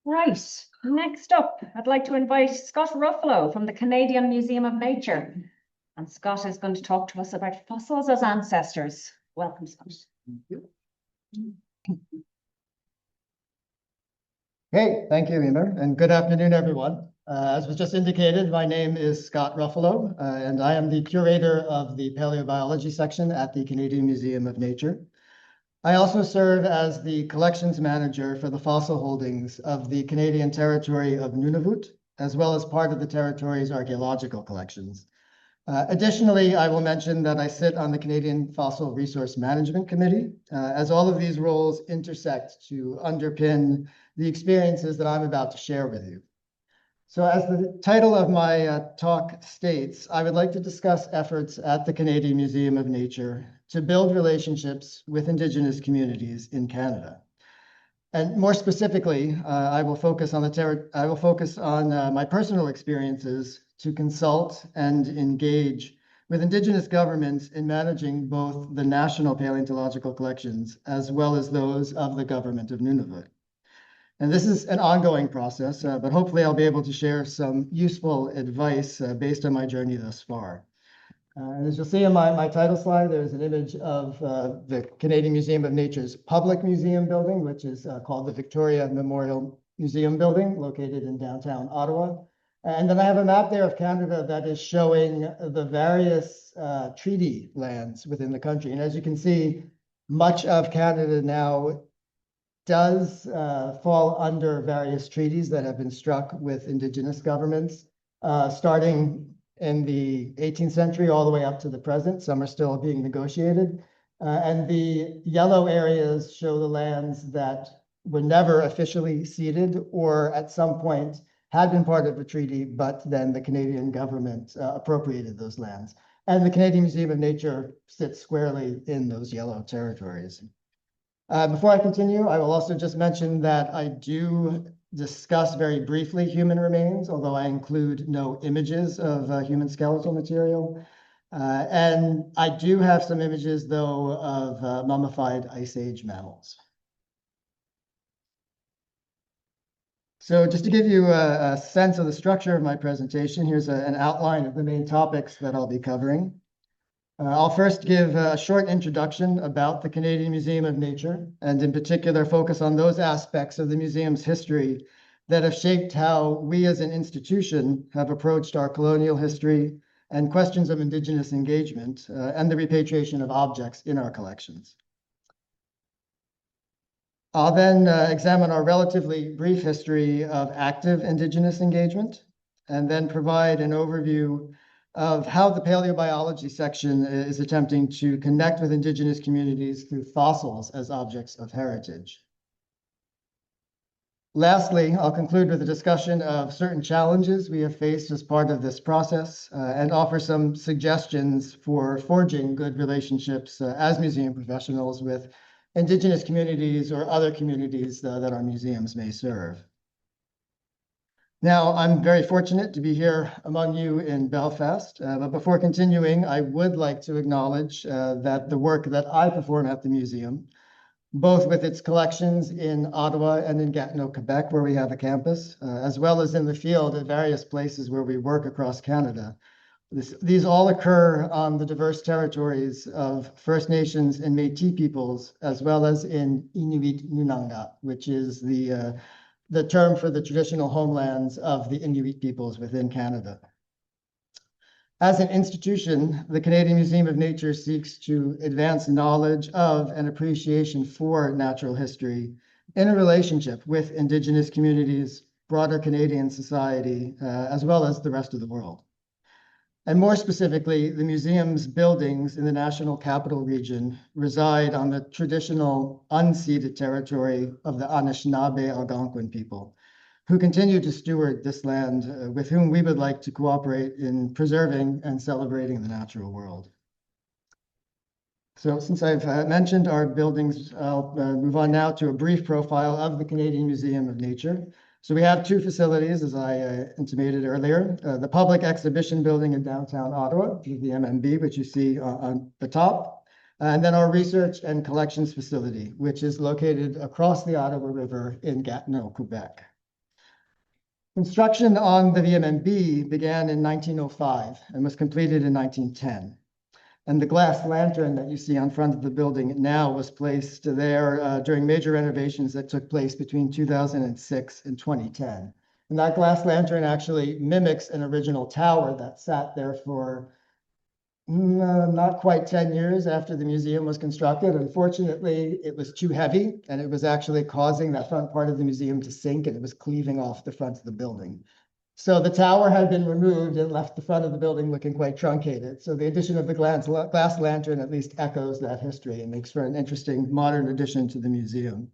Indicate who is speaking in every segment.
Speaker 1: Right, next up, I'd like to invite Scott Ruffolo from the Canadian Museum of Nature. And Scott is going to talk to us about fossils as ancestors. Welcome, Scott.
Speaker 2: Thank you. Hey, thank you, Emer, and good afternoon, everyone. As was just indicated, my name is Scott Ruffolo, and I am the curator of the paleobiology section at the Canadian Museum of Nature. I also serve as the collections manager for the fossil holdings of the Canadian territory of Nunavut, as well as part of the territory's archaeological collections. Additionally, I will mention that I sit on the Canadian Fossil Resource Management Committee, as all of these roles intersect to underpin the experiences that I'm about to share with you. So as the title of my talk states, I would like to discuss efforts at the Canadian Museum of Nature to build relationships with Indigenous communities in Canada. And more specifically, I will focus on my personal experiences to consult and engage with Indigenous governments in managing both the national paleontological collections as well as those of the government of Nunavut. And this is an ongoing process, but hopefully I'll be able to share some useful advice based on my journey thus far. And as you'll see in my title slide, there's an image of the Canadian Museum of Nature's public museum building, which is called the Victoria Memorial Museum Building, located in downtown Ottawa. And then I have a map there of Canada that is showing the various treaty lands within the country. And as you can see, much of Canada now does fall under various treaties that have been struck with Indigenous governments, starting in the 18th century all the way up to the present. Some are still being negotiated. And the yellow areas show the lands that were never officially ceded or at some point had been part of a treaty, but then the Canadian government appropriated those lands. And the Canadian Museum of Nature sits squarely in those yellow territories. Before I continue, I will also just mention that I do discuss very briefly human remains, although I include no images of human skeletal material. And I do have some images, though, of mummified Ice Age mammals. So just to give you a sense of the structure of my presentation, here's an outline of the main topics that I'll be covering. I'll first give a short introduction about the Canadian Museum of Nature, and in particular focus on those aspects of the museum's history that have shaped how we as an institution have approached our colonial history and questions of Indigenous engagement and the repatriation of objects in our collections. I'll then examine our relatively brief history of active Indigenous engagement, and then provide an overview of how the paleobiology section is attempting to connect with Indigenous communities through fossils as objects of heritage. Lastly, I'll conclude with a discussion of certain challenges we have faced as part of this process and offer some suggestions for forging good relationships as museum professionals with Indigenous communities or other communities that our museums may serve. Now, I'm very fortunate to be here among you in Belfast, but before continuing, I would like to acknowledge that the work that I perform at the museum, both with its collections in Ottawa and in Gatineau, Quebec, where we have a campus, as well as in the field at various places where we work across Canada, these all occur on the diverse territories of First Nations and Métis peoples, as well as in Inuit Nunanga, which is the term for the traditional homelands of the Inuit peoples within Canada. As an institution, the Canadian Museum of Nature seeks to advance knowledge of and appreciation for natural history in a relationship with Indigenous communities, broader Canadian society, as well as the rest of the world. And more specifically, the museum's buildings in the National Capital Region reside on the traditional unceded territory of the Anishinaabe Algonquin people, who continue to steward this land with whom we would like to cooperate in preserving and celebrating the natural world. So since I've mentioned our buildings, I'll move on now to a brief profile of the Canadian Museum of Nature. So we have two facilities, as I intimated earlier, the public exhibition building in downtown Ottawa, the MMB, which you see on the top, and then our research and collections facility, which is located across the Ottawa River in Gatineau, Quebec. Construction on the VMMB began in 1905 and was completed in 1910. And the glass lantern that you see on front of the building now was placed there during major renovations that took place between 2006 and 2010. And that glass lantern actually mimics an original tower that sat there for not quite 10 years after the museum was constructed. Unfortunately, it was too heavy and it was actually causing that front part of the museum to sink, and it was cleaving off the front of the building. So the tower had been removed and left the front of the building looking quite truncated. So the addition of the glass lantern at least echoes that history and makes for an interesting modern addition to the museum.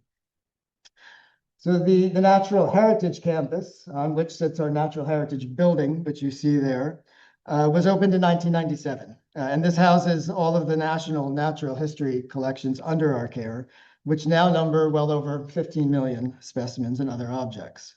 Speaker 2: So the Natural Heritage Campus, on which sits our Natural Heritage Building, which you see there, was opened in 1997. And this houses all of the national natural history collections under our care, which now number well over 15 million specimens and other objects.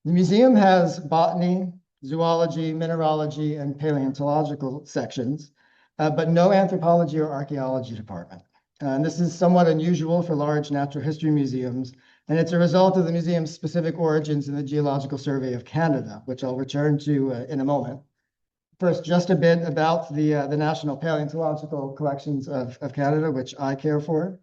Speaker 2: The museum has botany, zoology, mineralogy, and paleontological sections, but no anthropology or archaeology department. And this is somewhat unusual for large natural history museums, and it's a result of the museum's specific origins in the Geological Survey of Canada, which I'll return to in a moment. First, just a bit about the National Paleontological Collections of Canada, which I care for.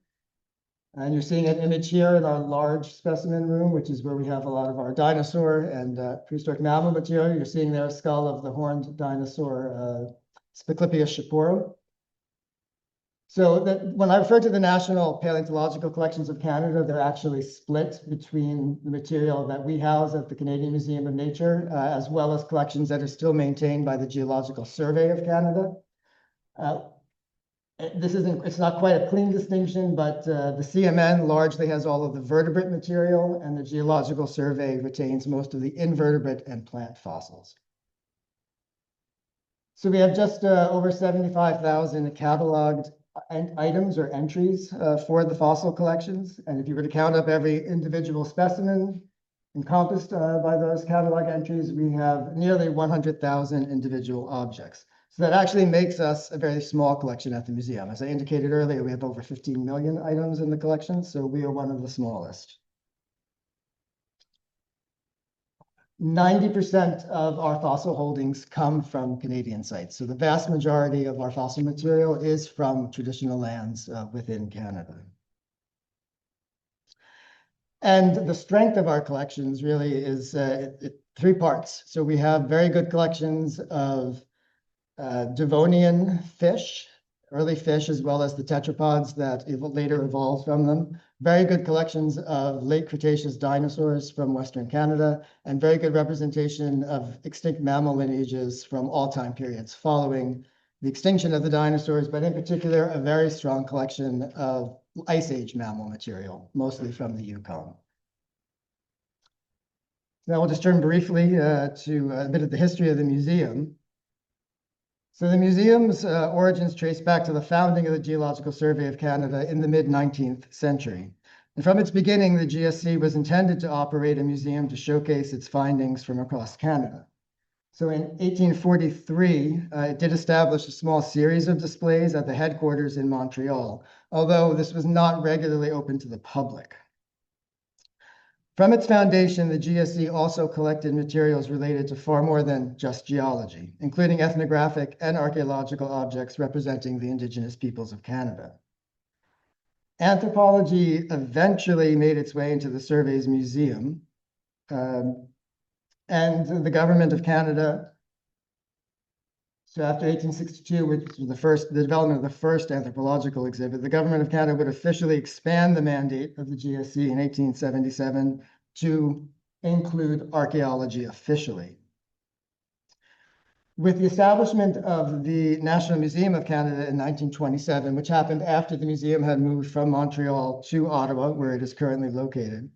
Speaker 2: And you're seeing an image here in our large specimen room, which is where we have a lot of our dinosaur and prehistoric mammal material. You're seeing there a skull of the horned dinosaur, Spiclipius shapuro. So that when I refer to the National Paleontological Collections of Canada, they're actually split between the material that we house at the Canadian Museum of Nature, as well as collections that are still maintained by the Geological Survey of Canada. It's not quite a clean distinction, but the CMN largely has all of the vertebrate material, and the Geological Survey retains most of the invertebrate and plant fossils. So we have just over 75,000 cataloged items or entries for the fossil collections. And if you were to count up every individual specimen encompassed by those catalog entries, we have nearly 100,000 individual objects. So that actually makes us a very small collection at the museum. As I indicated earlier, we have over 15 million items in the collection, so we are one of the smallest. 90% of our fossil holdings come from Canadian sites. So the vast majority of our fossil material is from traditional lands within Canada. And the strength of our collections really is three parts. So we have very good collections of Devonian fish, early fish, as well as the tetrapods that later evolved from them. Very good collections of late Cretaceous dinosaurs from Western Canada, and very good representation of extinct mammal lineages from all time periods following the extinction of the dinosaurs, but in particular, a very strong collection of Ice Age mammal material, mostly from the Yukon. Now we'll just turn briefly to a bit of the history of the museum. So the museum's origins trace back to the founding of the Geological Survey of Canada in the mid-19th century. And from its beginning, the GSC was intended to operate a museum to showcase its findings from across Canada. So in 1843, it did establish a small series of displays at the headquarters in Montreal, although this was not regularly open to the public. From its foundation, the GSC also collected materials related to far more than just geology, including ethnographic and archaeological objects representing the Indigenous peoples of Canada. Anthropology eventually made its way into the Survey's museum, and the government of Canada, so after 1862, which was the development of the first anthropological exhibit, the government of Canada would officially expand the mandate of the GSC in 1877 to include archaeology officially. With the establishment of the National Museum of Canada in 1927, which happened after the museum had moved from Montreal to Ottawa, where it is currently located,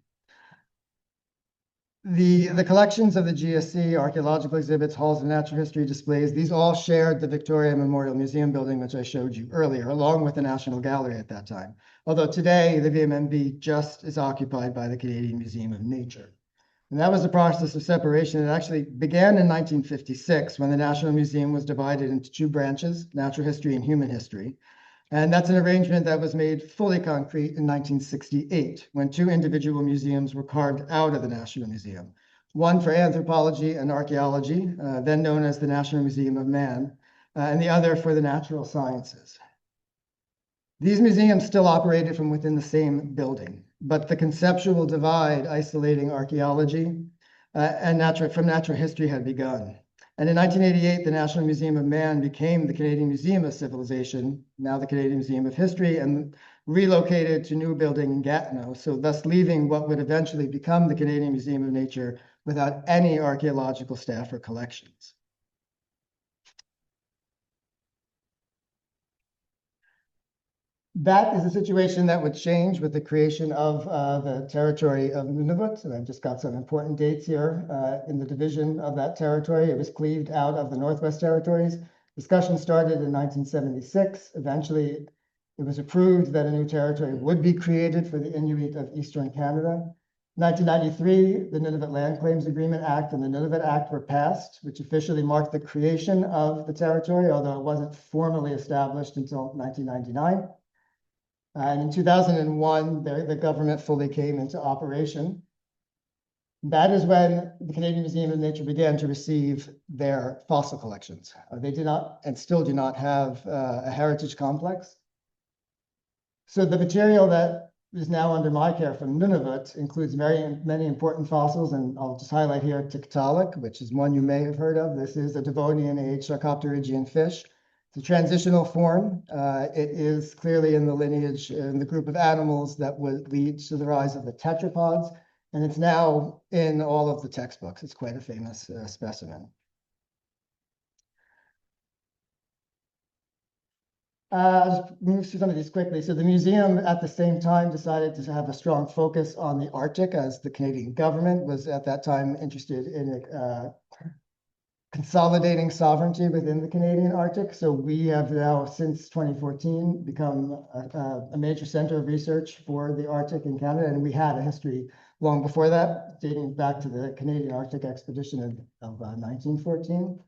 Speaker 2: the collections of the GSC, archaeological exhibits, halls of natural history displays, these all shared the Victoria Memorial Museum building, which I showed you earlier, along with the National Gallery at that time. Although today, the VMMB just is occupied by the Canadian Museum of Nature. And that was a process of separation that actually began in 1956 when the National Museum was divided into two branches, natural history and human history. And that's an arrangement that was made fully concrete in 1968, when two individual museums were carved out of the National Museum. one for anthropology and archaeology, then known as the National Museum of Man, and the other for the natural sciences. These museums still operated from within the same building, but the conceptual divide isolating archaeology from natural history had begun. And in 1988, the National Museum of Man became the Canadian Museum of Civilization, now the Canadian Museum of History, and relocated to a new building in Gatineau, so thus leaving what would eventually become the Canadian Museum of Nature without any archaeological staff or collections. That is a situation that would change with the creation of the territory of Nunavut. And I've just got some important dates here in the division of that territory. It was cleaved out of the Northwest Territories. Discussion started in 1976. Eventually, it was approved that a new territory would be created for the Inuit of Eastern Canada. 1993, the Nunavut Land Claims Agreement Act and the Nunavut Act were passed, which officially marked the creation of the territory, although it wasn't formally established until 1999. And in 2001, the government fully came into operation. That is when the Canadian Museum of Nature began to receive their fossil collections. They did not, and still do not, have a heritage complex. So the material that is now under my care from Nunavut includes many important fossils, and I'll just highlight here Tiktaalik, which is one you may have heard of. This is a Devonian age Sarcopterygian fish. It's a transitional form. It is clearly in the lineage, in the group of animals that would lead to the rise of the tetrapods, and it's now in all of the textbooks. It's quite a famous specimen. I'll just move through some of these quickly. So the museum at the same time decided to have a strong focus on the Arctic, as the Canadian government was at that time interested in consolidating sovereignty within the Canadian Arctic. So we have now, since 2014, become a major center of research for the Arctic in Canada. And we had a history long before that, dating back to the Canadian Arctic expedition of 1914.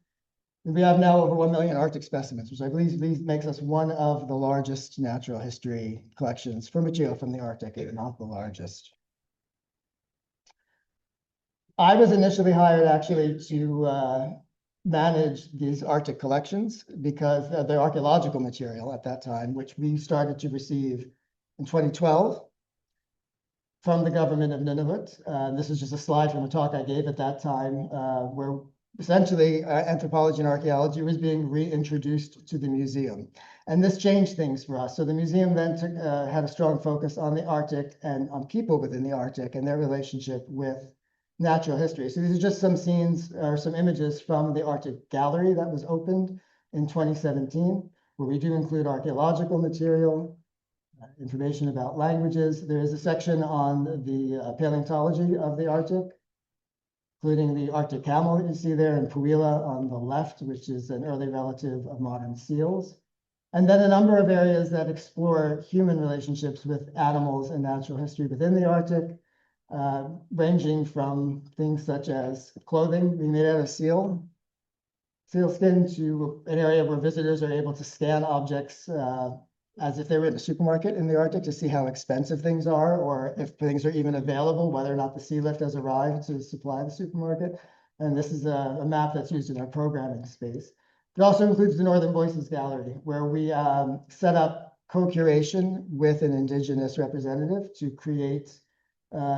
Speaker 2: And we have now over 1 million Arctic specimens, which I believe makes us one of the largest natural history collections for material from the Arctic, if not the largest. I was initially hired actually to manage these Arctic collections because of the archaeological material at that time, which we started to receive in 2012 from the government of Nunavut. This is just a slide from a talk I gave at that time, where essentially anthropology and archaeology was being reintroduced to the museum. And this changed things for us. So the museum then had a strong focus on the Arctic and on people within the Arctic and their relationship with natural history. So these are just some scenes or some images from the Arctic Gallery that was opened in 2017, where we do include archaeological material, information about languages. There is a section on the paleontology of the Arctic, including the Arctic camel that you see there in Puila on the left, which is an early relative of modern seals. And then a number of areas that explore human relationships with animals and natural history within the Arctic, ranging from things such as clothing being made out of seal skin, to an area where visitors are able to scan objects as if they were in a supermarket in the Arctic to see how expensive things are, or if things are even available, whether or not the sea lift has arrived to supply the supermarket. And this is a map that's used in our programming space. It also includes the Northern Voices Gallery, where we set up co-curation with an Indigenous representative to create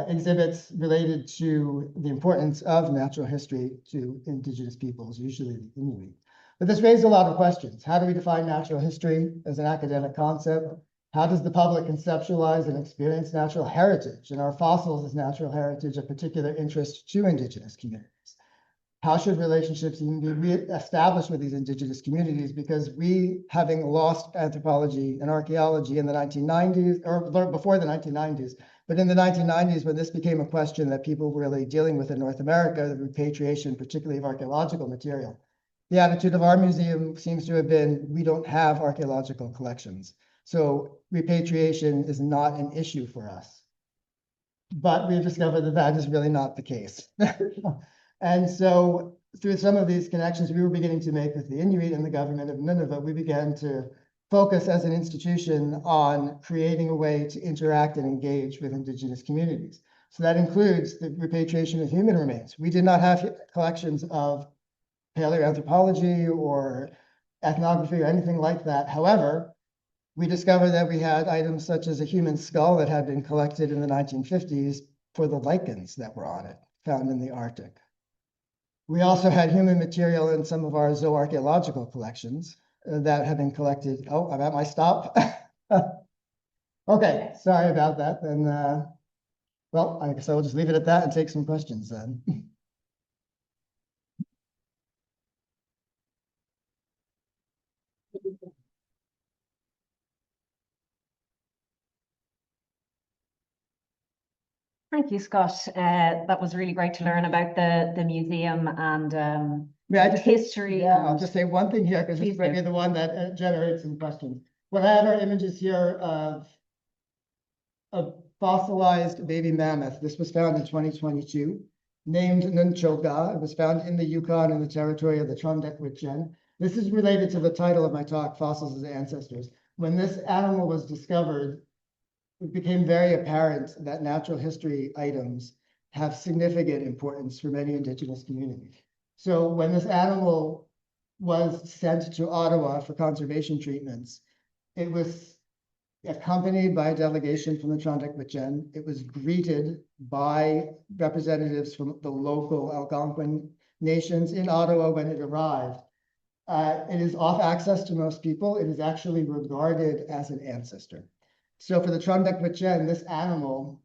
Speaker 2: exhibits related to the importance of natural history to Indigenous peoples, usually the Inuit. But this raised a lot of questions. How do we define natural history as an academic concept? How does the public conceptualize and experience natural heritage and our fossils as natural heritage of particular interest to Indigenous communities? How should relationships even be re-established with these Indigenous communities? Because we, having lost anthropology and archaeology in the 1990s, or before the 1990s, but in the 1990s, when this became a question that people were really dealing with in North America, the repatriation, particularly of archaeological material, the attitude of our museum seems to have been, we don't have archaeological collections. So repatriation is not an issue for us. But we've discovered that that is really not the case. And so through some of these connections we were beginning to make with the Inuit and the government of Nunavut, we began to focus as an institution on creating a way to interact and engage with Indigenous communities. So that includes the repatriation of human remains. We did not have collections of paleoanthropology or ethnography or anything like that. However, we discovered that we had items such as a human skull that had been collected in the 1950s for the lichens that were on it, found in the Arctic. We also had human material in some of our zooarchaeological collections that have been collected. Oh, I'm at my stop. Okay, sorry about that. Then, well, I guess I will just leave it at that and take some questions then.
Speaker 1: Thank you, Scott. That was really great to learn about the museum and
Speaker 2: Yeah,
Speaker 1: history.
Speaker 2: Yeah, I'll just say one thing here because this
Speaker 1: Please
Speaker 2: might
Speaker 1: do.
Speaker 2: be the one that generates some questions. Well, I have our images here of a fossilized baby mammoth. This was found in 2022, named Nunchoga. It was found in the Yukon in the territory of the Trondhekwitchen. This is related to the title of my talk, Fossils as Ancestors. When this animal was discovered, it became very apparent that natural history items have significant importance for many Indigenous communities. So when this animal was sent to Ottawa for conservation treatments, it was accompanied by a delegation from the Trondhekwitchen. It was greeted by representatives from the local Algonquin nations in Ottawa when it arrived. It is off access to most people. It is actually regarded as an ancestor. So for the Trondhekwitchen, this animal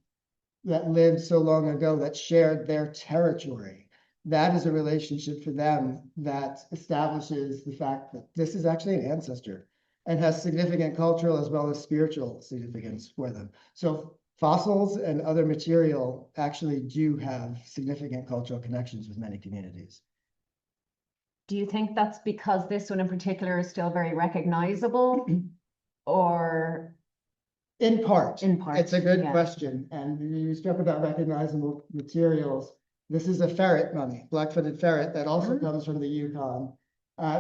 Speaker 2: that lived so long ago that shared their territory, that is a relationship for them that establishes the fact that this is actually an ancestor and has significant cultural as well as spiritual significance for them. So fossils and other material actually do have significant cultural connections with many communities.
Speaker 1: Do you think that's because this one in particular is still very recognizable, or?
Speaker 2: In part.
Speaker 1: In part,
Speaker 2: It's a good
Speaker 1: yeah.
Speaker 2: question. And you spoke about recognizable materials. This is a ferret mummy, black-footed ferret that also comes from the Yukon.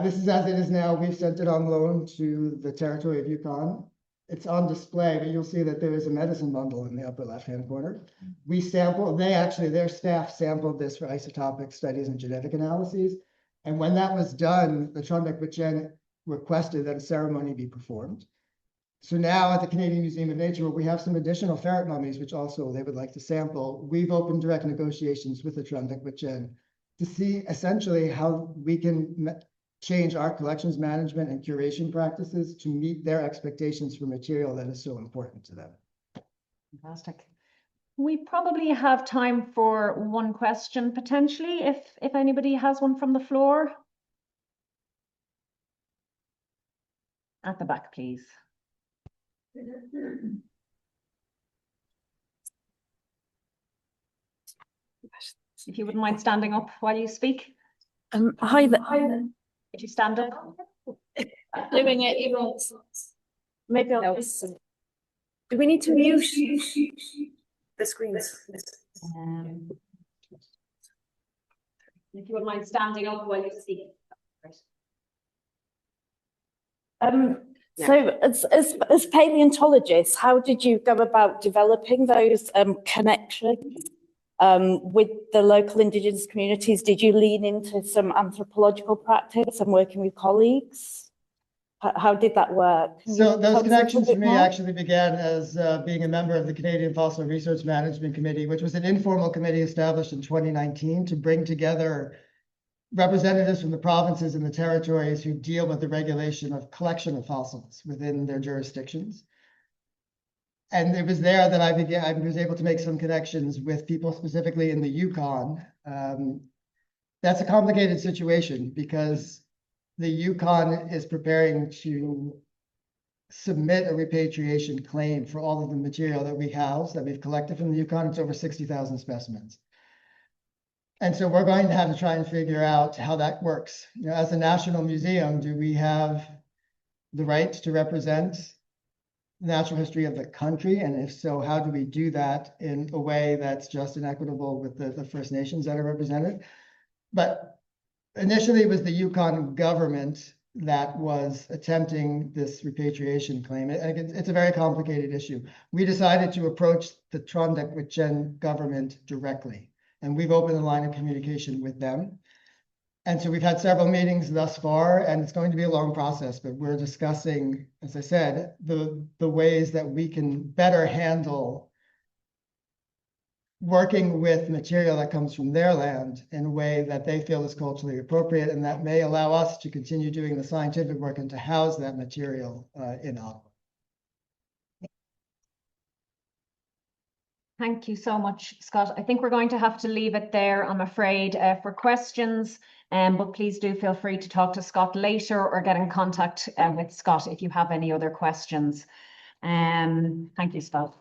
Speaker 2: This is as it is now. We've sent it on loan to the territory of Yukon. It's on display, but you'll see that there is a medicine bundle in the upper left-hand corner. We sampled, their staff sampled this for isotopic studies and genetic analyses. And when that was done, the Trondhekwitchen requested that a ceremony be performed. So now at the Canadian Museum of Nature, where we have some additional ferret mummies, which also they would like to sample, we've opened direct negotiations with the Trondhekwitchen to see essentially how we can change our collections management and curation practices to meet their expectations for material that is so important to them.
Speaker 1: Fantastic. We probably have time for one question potentially, if anybody has one from the floor. At the back, please. If you wouldn't mind standing up while you speak.
Speaker 3: Hi there.
Speaker 1: Could you stand up?
Speaker 3: Doing it, you want. Maybe I'll listen. Do we need to mute the screens?
Speaker 1: If you wouldn't mind standing up while you speak.
Speaker 3: So as paleontologists, how did you go about developing those connections with the local Indigenous communities? Did you lean into some anthropological practice and working with colleagues? How did that work?
Speaker 2: So those connections for me actually began as being a member of the Canadian Fossil Research Management Committee, which was an informal committee established in 2019 to bring together representatives from the provinces and the territories who deal with the regulation of collection of fossils within their jurisdictions. And it was there that I was able to make some connections with people specifically in the Yukon. That's a complicated situation because the Yukon is preparing to submit a repatriation claim for all of the material that we house, that we've collected from the Yukon. It's over 60,000 specimens. And so we're going to have to try and figure out how that works. You know, as a national museum, do we have the right to represent the natural history of the country? And if so, how do we do that in a way that's just and equitable with the First Nations that are represented? But initially, it was the Yukon government that was attempting this repatriation claim. And it's a very complicated issue. We decided to approach the Trondheim government directly, and we've opened a line of communication with them. And so we've had several meetings thus far, and it's going to be a long process, but we're discussing, as I said, the ways that we can better handle working with material that comes from their land in a way that they feel is culturally appropriate, and that may allow us to continue doing the scientific work and to house that material in Ottawa.
Speaker 1: Thank you so much, Scott. I think we're going to have to leave it there, I'm afraid, for questions. But please do feel free to talk to Scott later or get in contact with Scott if you have any other questions. Thank you, Scott.